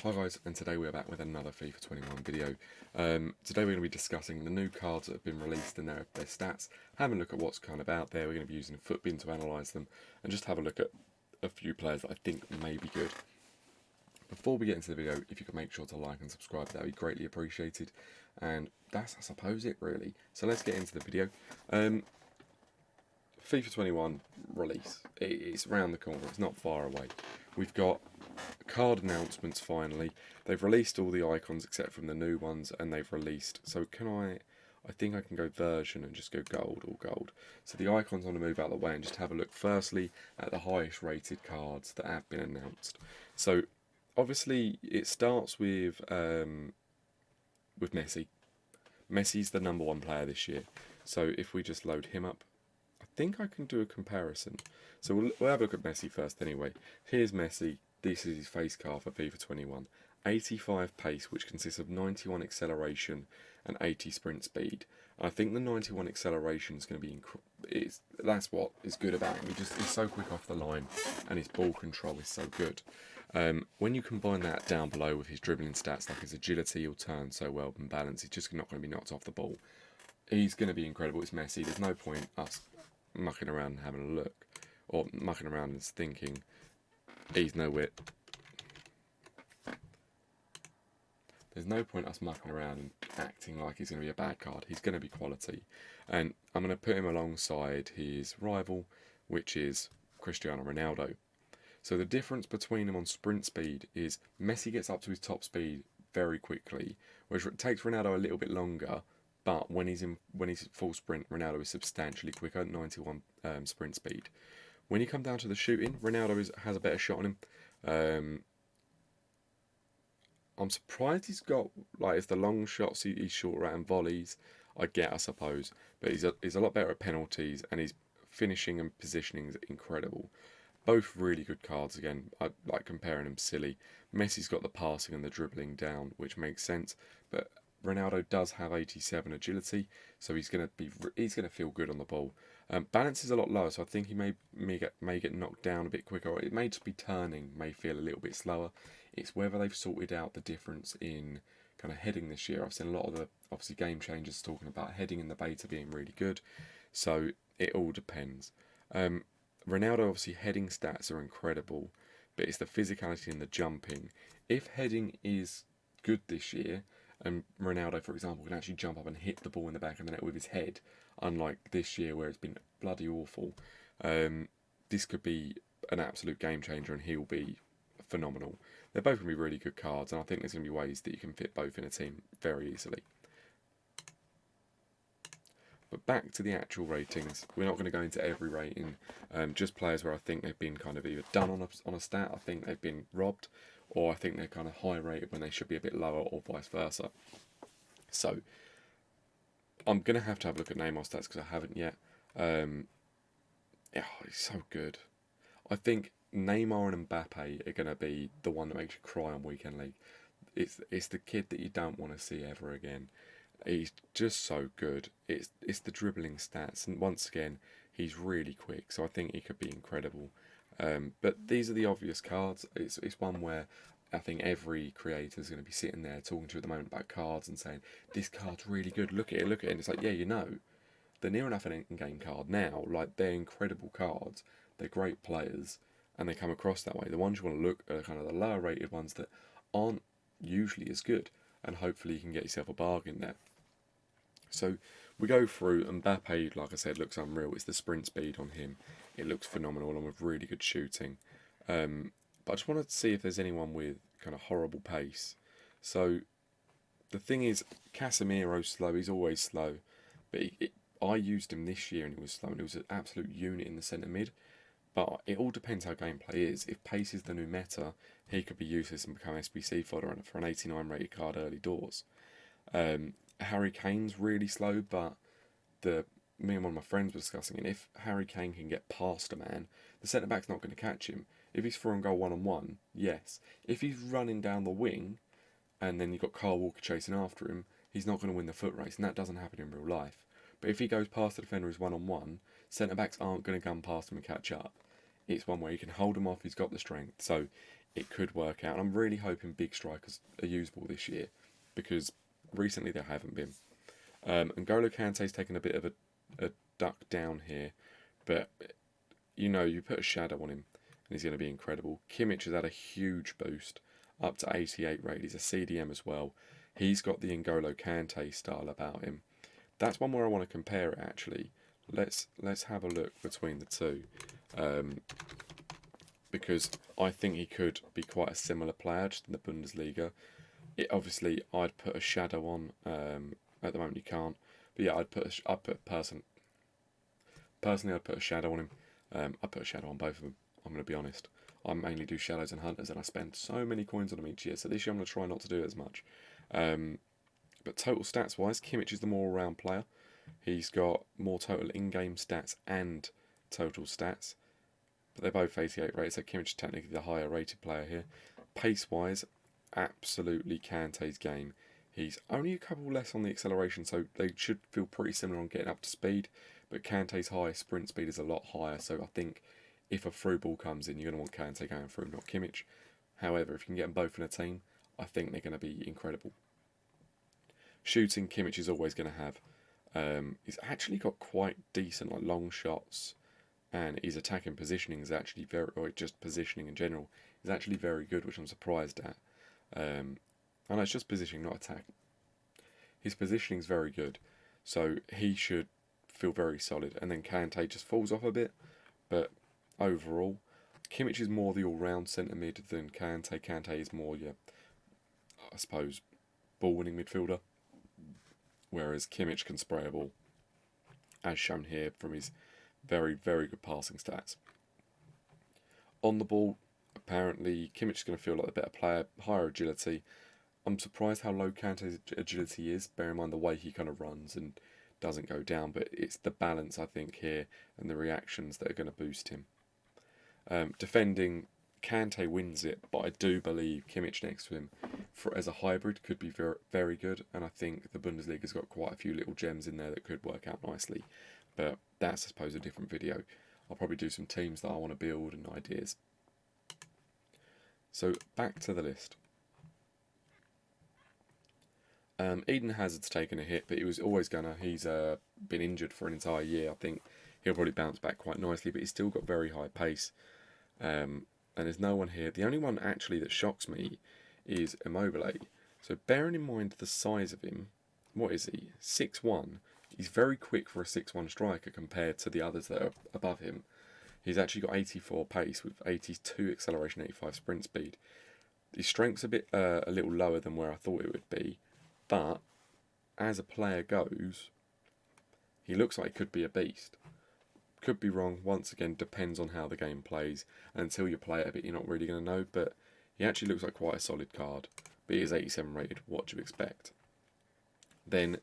Hi guys, and today we're back with another FIFA 21 video. Today we're going to be discussing the new cards that have been released and their stats, having a look at what's kind of out there. We're going to be using Footbin to analyse them, and just have a look at a few players that I think may be good. Before we get into the video, if you could make sure to like and subscribe, that would be greatly appreciated. And that's, I suppose, it really. So let's get into the video. FIFA 21 release. It's around the corner, it's not far away. We've got card announcements finally. They've released all the icons except from the new ones, and they've released. So I think I can go version and just go gold or gold. So the icons, I'm going to move out of the way and just have a look firstly at the highest rated cards that have been announced. So obviously it starts with Messi. Messi's the #1 player this year. So if we just load him up, I think I can do a comparison. So we'll have a look at Messi first anyway. Here's Messi. This is his face card for FIFA 21. 85 pace, which consists of 91 acceleration and 80 sprint speed. And I think the 91 acceleration is going to be that's what is good about him. He's so quick off the line, and his ball control is so good. When you combine that down below with his dribbling stats, like his agility, he'll turn so well and balance. He's just not going to be knocked off the ball. He's going to be incredible. It's Messi. There's no point us mucking around and having a look, or mucking around and thinking he's no wit. There's no point us mucking around and acting like he's going to be a bad card. He's going to be quality. And I'm going to put him alongside his rival, which is Cristiano Ronaldo. So the difference between them on sprint speed is Messi gets up to his top speed very quickly, whereas it takes Ronaldo a little bit longer. But when he's full sprint, Ronaldo is substantially quicker, 91 sprint speed. When you come down to the shooting, Ronaldo has a better shot on him. I'm surprised he's got, like, it's the long shots he's shorter at and volleys, I suppose. But he's a lot better at penalties, and his finishing and positioning is incredible. Both really good cards again. I like comparing them silly. Messi's got the passing and the dribbling down, which makes sense. But Ronaldo does have 87 agility, so he's gonna feel good on the ball. Balance is a lot lower, so I think he may get knocked down a bit quicker. Or it may just be turning, may feel a little bit slower. It's whether they've sorted out the difference in kind of heading this year. I've seen a lot of the obviously game changers talking about heading in the beta being really good, so it all depends. Ronaldo, obviously heading stats are incredible, but it's the physicality and the jumping. If heading is good this year, and Ronaldo, for example, can actually jump up and hit the ball in the back of the net with his head, unlike this year where it's been bloody awful, this could be an absolute game changer, and he'll be phenomenal. They're both going to be really good cards, and I think there's going to be ways that you can fit both in a team very easily. But back to the actual ratings, we're not going to go into every rating, just players where I think they've been kind of either done on a stat, I think they've been robbed, or I think they're kind of high rated when they should be a bit lower, or vice versa. So I'm going to have a look at Neymar Stats because I haven't yet. Yeah, he's so good. I think Neymar and Mbappe are going to be the one that makes you cry on Weekend League. It's the kid that you don't want to see ever again. He's just so good. It's the dribbling stats, and once again, he's really quick. So I think he could be incredible. But these are the obvious cards. It's one where I think every creator is going to be sitting there talking to you at the moment about cards and saying, this card's really good, look at it. And it's like, yeah, you know, they're near enough an in-game card now. Like, they're incredible cards. They're great players, and they come across that way. The ones you want to look at are kind of the lower rated ones that aren't usually as good, and hopefully you can get yourself a bargain there. So we go through. Mbappe, like I said, looks unreal. It's the sprint speed on him. It looks phenomenal, along with really good shooting. But I just wanted to see if there's anyone with kind of horrible pace. So the thing is, Casemiro's slow. He's always slow. But I used him this year and he was slow, and he was an absolute unit in the centre mid. But it all depends how gameplay is. If pace is the new meta, he could be useless and become SBC fodder for an 89 rated card early doors. Harry Kane's really slow, but me and one of my friends were discussing it. If Harry Kane can get past a man, the centre back's not going to catch him. If he's through and goal 1-on-1, yes. If he's running down the wing, and then you've got Kyle Walker chasing after him, he's not going to win the foot race, and that doesn't happen in real life. But if he goes past the defender as 1-on-1, centre backs aren't going to gun past him and catch up. it's one where he can hold him off. He's got the strength, so it could work out. And I'm really hoping big strikers are usable this year, because recently they haven't been. N'Golo Kante's taken a bit of a duck down here, but you put a shadow on him and he's going to be incredible. Kimmich has had a huge boost, up to 88 rate. He's a CDM as well. He's got the N'Golo Kante style about him. That's one where I want to compare it, actually. Let's have a look between the two, because I think he could be quite a similar player just in the Bundesliga. Obviously, I'd put a shadow on. At the moment, you can't. But yeah, personally, I'd put a shadow on him. I'd put a shadow on both of them. I'm going to be honest. I mainly do shadows and hunters, and I spend so many coins on them each year. So this year, I'm going to try not to do it as much. But total stats wise, Kimmich is the more all-round player. He's got more total in-game stats and total stats. But they're both 88 rated, so Kimmich is technically the higher rated player here. Pace-wise, absolutely Kante's game. He's only a couple less on the acceleration, so they should feel pretty similar on getting up to speed. But Kante's high sprint speed is a lot higher, so I think if a through ball comes in, you're going to want Kante going through, not Kimmich. However, if you can get them both in a team, I think they're going to be incredible. Shooting, Kimmich is always going to have. He's actually got quite decent long shots, and his attacking positioning is actually or just positioning in general, is actually very good, which I'm surprised at. I know it's just positioning, not attack. His positioning is very good, so he should feel very solid. And then Kante just falls off a bit, but overall, Kimmich is more the all-round centre mid than Kante. Kante is more, I suppose, ball-winning midfielder, whereas Kimmich can spray a ball, as shown here from his very, very good passing stats. On the ball, apparently, Kimmich is going to feel like a better player, higher agility. I'm surprised how low Kante's agility is, bear in mind the way he kind of runs and doesn't go down, but it's the balance, I think, here and the reactions that are going to boost him. Defending, Kante wins it, but I do believe Kimmich next to him as a hybrid could be very, very good, and I think the Bundesliga's got quite a few little gems in there that could work out nicely, but that's, I suppose, a different video. I'll probably do some teams that I want to build and ideas. So back to the list. Eden Hazard's taken a hit, but he was always gonna. He's been injured for an entire year. I think he'll probably bounce back quite nicely, but he's still got very high pace. And there's no one here. The only one actually that shocks me is Immobile. So bearing in mind the size of him, what is he? 6'1". He's very quick for a 6'1" striker compared to the others that are above him. He's actually got 84 pace with 82 acceleration, 85 sprint speed. His strength's a little lower than where I thought it would be. But as a player goes, he looks like he could be a beast. Could be wrong, once again, depends on how the game plays. And until you play it a bit, you're not really going to know. But he actually looks like quite a solid card. But he is 87 rated, what do you expect? Then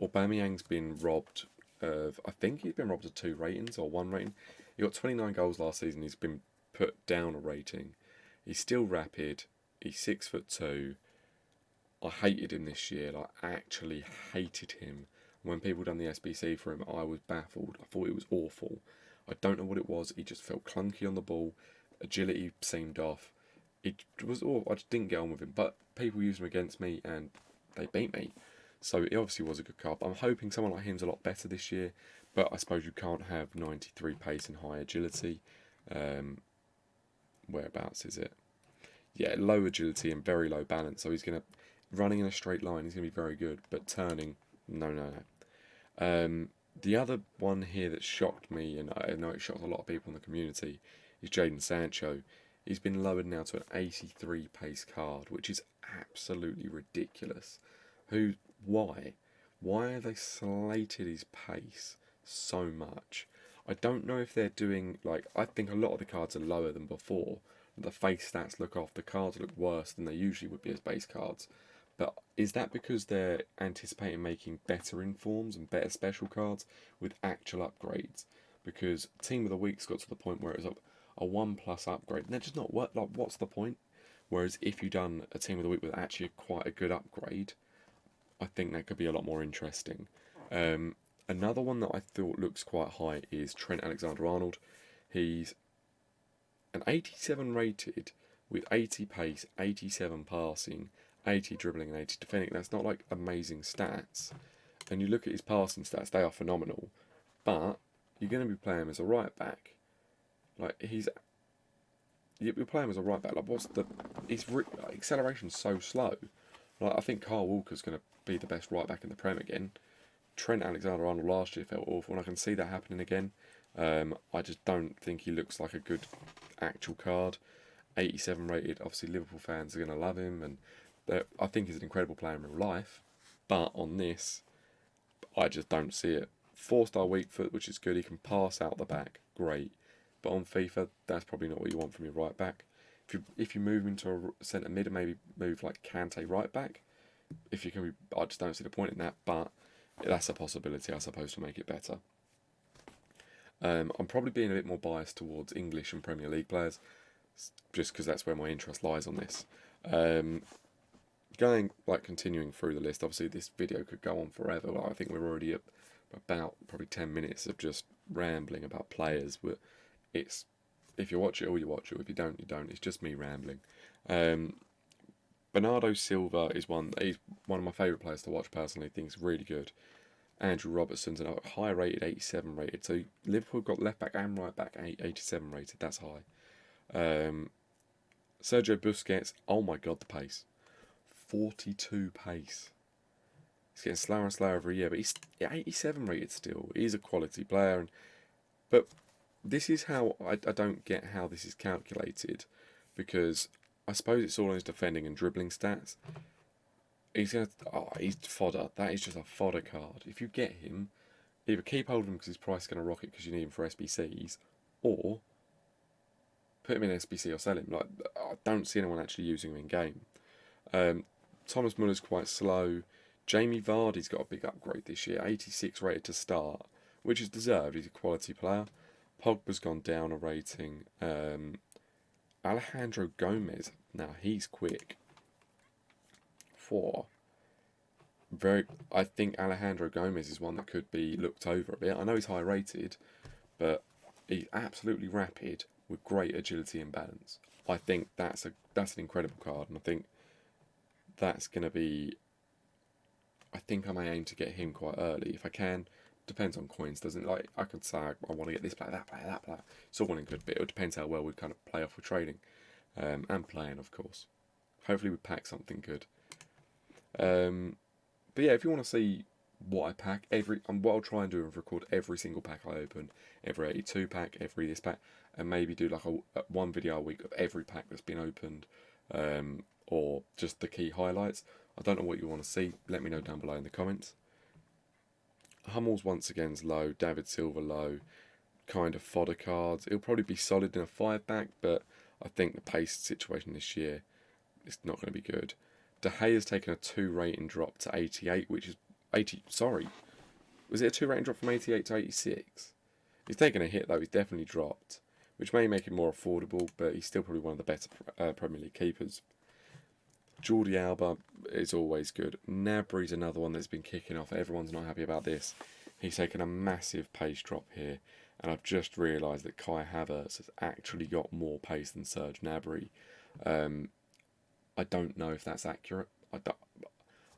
Aubameyang's been robbed of, I think he's been robbed of 2 ratings or 1 rating. He got 29 goals last season, he's been put down a rating. He's still rapid, he's 6'2". I hated him this year, I actually hated him. When people done the SBC for him, I was baffled. I thought it was awful. I don't know what it was, he just felt clunky on the ball, agility seemed off. It was all, I just didn't get on with him, but people used him against me and they beat me. So it obviously was a good card. I'm hoping someone like him's a lot better this year, but I suppose you can't have 93 pace and high agility. Whereabouts is it? Yeah, low agility and very low balance, so he's going to, running in a straight line, he's going to be very good, but turning, no. The other one here that shocked me, and I know it shocked a lot of people in the community, is Jaden Sancho. He's been lowered now to an 83 pace card, which is absolutely ridiculous. Why? Why are they slated his pace so much? I don't know if they're doing, I think a lot of the cards are lower than before. The face stats look off, the cards look worse than they usually would be as base cards. But is that because they're anticipating making better informs and better special cards with actual upgrades? Because Team of the Week's got to the point where it was a 1+ upgrade, and they're just not work. What's the point? Whereas if you've done a Team of the Week with actually quite a good upgrade, I think that could be a lot more interesting. Another one that I thought looks quite high is Trent Alexander-Arnold. He's An 87 rated with 80 pace, 87 passing, 80 dribbling and 80 defending. That's not like amazing stats. And you look at his passing stats, they are phenomenal. But you're going to be playing him as a right back. Like, you're playing him as a right back. Like, his acceleration's so slow. Like, I think Kyle Walker's going to be the best right back in the Prem again. Trent Alexander-Arnold last year felt awful, and I can see that happening again. I just don't think he looks like a good actual card. 87 rated. Obviously, Liverpool fans are going to love him, and I think he's an incredible player in real life. But on this, I just don't see it. 4-star weak foot, which is good. He can pass out the back, great. But on FIFA, that's probably not what you want from your right back. If you move into a centre mid and maybe move like Kante right back, if you can, I just don't see the point in that. But that's a possibility, I suppose, to make it better. I'm probably being a bit more biased towards English and Premier League players, just because that's where my interest lies on this. Continuing through the list, obviously this video could go on forever. I think we're already at about probably 10 minutes of just rambling about players. But if you watch it all, you watch it. If you don't, you don't. It's just me rambling. Bernardo Silva he's one of my favourite players to watch personally. I think he's really good. Andrew Robertson's a high rated, 87 rated. So Liverpool got left back and right back 87 rated. That's high. Sergio Busquets. Oh my god, the pace. 42 pace. He's getting slower and slower every year, but he's 87 rated still. He's a quality player, but this is how I don't get how this is calculated, because I suppose it's all on his defending and dribbling stats. He's fodder. That is just a fodder card. If you get him, either keep hold of him because his price is going to rocket because you need him for SBCs, or put him in SBC or sell him. Like, I don't see anyone actually using him in game. Thomas Muller's quite slow. Jamie Vardy's got a big upgrade this year, 86 rated to start, which is deserved. He's a quality player. Pogba's gone down a rating. Alejandro Gomez, now he's quick. I think Alejandro Gomez is one that could be looked over a bit. I know he's high rated, but he's absolutely rapid with great agility and balance. I think that's an incredible card, and I think that's going to be. I think I may aim to get him quite early if I can. Depends on coins, doesn't it? Like, I could say I want to get this player, that player, that player. It's all well and good, but it depends how well we kind of play off with trading and playing, of course. Hopefully we pack something good. But yeah, if you want to see what I pack, what I'll try and do is record every single pack I open, every 82 pack, every this pack, and maybe do like one video a week of every pack that's been opened, or just the key highlights. I don't know what you want to see. Let me know down below in the comments. Hummels once again's low. David Silva low. Kind of fodder cards. It'll probably be solid in a 5-back, but I think the pace situation this year is not going to be good. De Gea's taken a 2 rating drop to 88, which is 80. Sorry, was it a 2 rating drop from 88 to 86? He's taken a hit though. He's definitely dropped, which may make him more affordable, but he's still probably one of the better Premier League keepers. Jordi Alba is always good. Gnabry's another one that's been kicking off. Everyone's not happy about this. He's taken a massive pace drop here, and I've just realised that Kai Havertz has actually got more pace than Serge Gnabry. I don't know if that's accurate.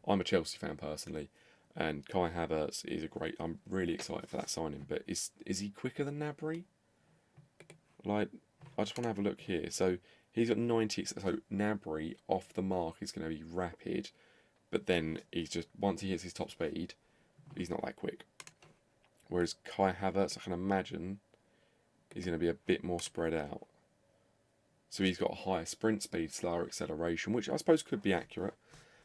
I'm a Chelsea fan personally, and Kai Havertz is a great. I'm really excited for that signing. But is he quicker than Gnabry? Like, I just want to have a look here. So he's got 90. So Gnabry off the mark is going to be rapid, but then he's just once he hits his top speed, he's not that quick. Whereas Kai Havertz, I can imagine, he's going to be a bit more spread out. So he's got a higher sprint speed, slower acceleration, which I suppose could be accurate.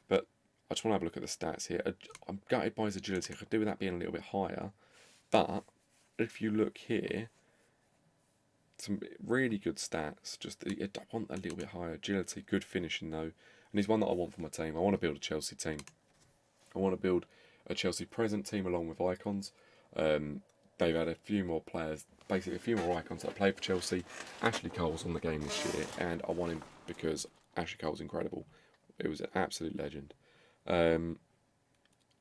But I just want to have a look at the stats here. I'm gutted by his agility. I could do with that being a little bit higher. But if you look here, some really good stats. Just I want a little bit higher agility, good finishing though. And he's one that I want for my team. I want to build a Chelsea team. I want to build a Chelsea present team along with icons. They've had a few more players, basically a few more icons that play for Chelsea. Ashley Cole's on the game this year, and I want him because Ashley Cole's incredible. It was an absolute legend.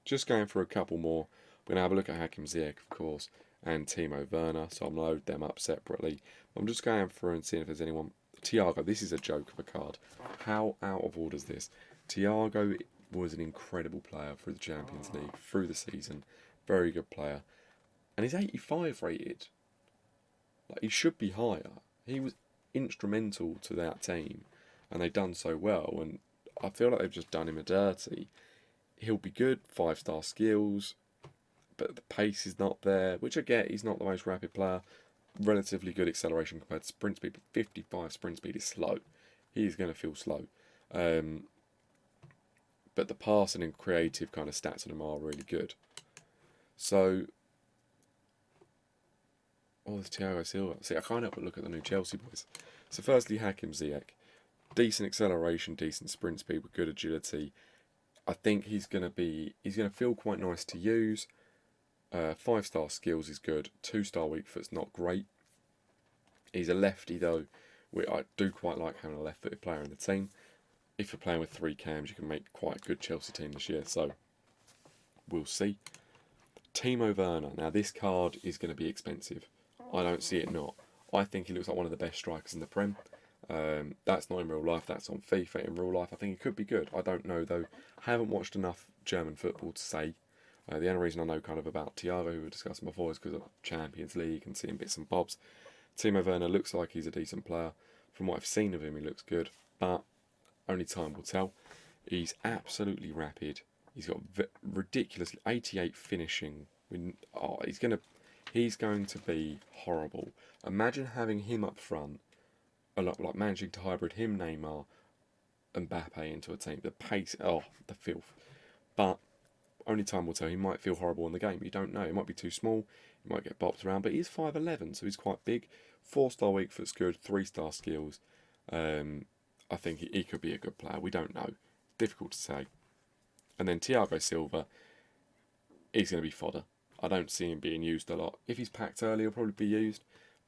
Just going for a couple more. We're going to have a look at Hakim Ziyech, of course. and Timo Werner, so I'm load them up separately. I'm just going through and seeing if there's anyone. Tiago, this is a joke of a card. How out of order is this? Tiago was an incredible player through the Champions League, through the season. Very good player. And he's 85 rated. Like, he should be higher. He was instrumental to that team, and they've done so well, and I feel like they've just done him a dirty. He'll be good, 5-star skills, but the pace is not there, which I get, he's not the most rapid player. Relatively good acceleration compared to sprint speed, but 55 sprint speed is slow. He's going to feel slow. But the passing and creative kind of stats on him are really good. So, there's Thiago Silva. See, I can't help but look at the new Chelsea boys. So firstly, Hakim Ziyech. Decent acceleration, decent sprint speed with good agility. I think he's going to feel quite nice to use. 5-star skills is good. 2-star weak foot's not great. He's a lefty though. I do quite like having a left-footed player in the team. If you're playing with 3 cams, you can make quite a good Chelsea team this year. So we'll see. Timo Werner. Now this card is going to be expensive. I don't see it not. I think he looks like one of the best strikers in the Prem. That's not in real life, that's on FIFA. In real life, I think he could be good. I don't know though. I haven't watched enough German football to say. The only reason I know kind of about Tiago, who we discussed before, is because of Champions League and seeing bits and bobs. Timo Werner looks like he's a decent player. From what I've seen of him, he looks good, but only time will tell. He's absolutely rapid. He's got ridiculously 88 finishing. He's going to be horrible. Imagine having him up front, like managing to hybrid him, Neymar, and Mbappe into a team. The pace, the filth. But only time will tell. He might feel horrible in the game. You don't know. He might be too small. He might get bopped around. But he's 5'11", so he's quite big. 4-star weak foot's good. 3-star skills. I think he could be a good player. We don't know. Difficult to say. And then Thiago Silva, he's going to be fodder. I don't see him being used a lot. If he's packed early, he'll probably be used.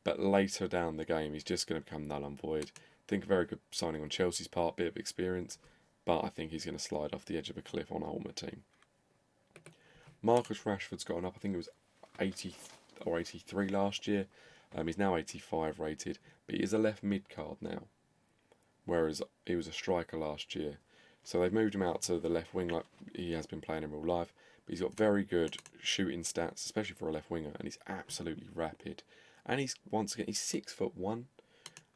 But later down the game, he's just going to become null and void. I think a very good signing on Chelsea's part, bit of experience. But I think he's going to slide off the edge of a cliff on our Ultimate team. Marcus Rashford's gotten up. I think it was 80 or 83 last year. He's now 85 rated. But he is a left mid card now. Whereas he was a striker last year. So they've moved him out to the left wing like he has been playing in real life. But he's got very good shooting stats, especially for a left winger. And he's absolutely rapid. And he's 6'1",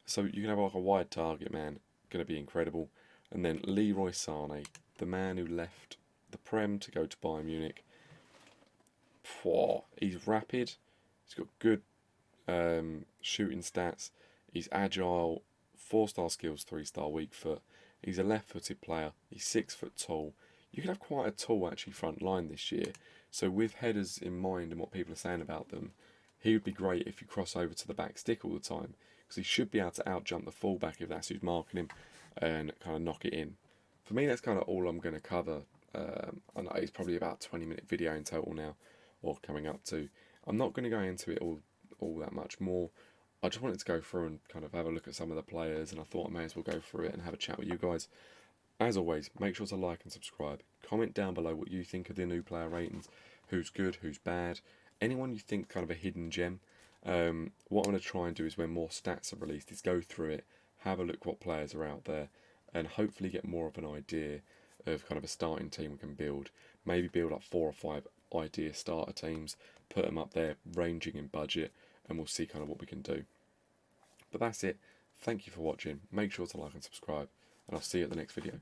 so you can have like a wide target man. Going to be incredible. And then Leroy Sarnie, the man who left the Prem to go to Bayern Munich. He's rapid. He's got good shooting stats. He's agile. 4-star skills, 3-star weak foot. He's a left-footed player. He's 6 foot tall. You can have quite a tall actually front line this year. So with headers in mind and what people are saying about them, he would be great if you cross over to the back stick all the time, because he should be able to out-jump the fullback if that's who's marking him and kind of knock it in. For me, that's kind of all I'm going to cover. I know it's probably about a 20-minute video in total now, or coming up to. I'm not going to go into it all that much more. I just wanted to go through and kind of have a look at some of the players, and I thought I may as well go through it and have a chat with you guys. As always, make sure to like and subscribe. Comment down below what you think of the new player ratings, who's good, who's bad, anyone you think kind of a hidden gem. What I'm going to try and do is when more stats are released is go through it, have a look what players are out there, and hopefully get more of an idea of kind of a starting team we can build. Maybe build up 4 or 5 idea starter teams, put them up there ranging in budget, and we'll see kind of what we can do. But that's it. Thank you for watching. Make sure to like and subscribe, and I'll see you at the next video.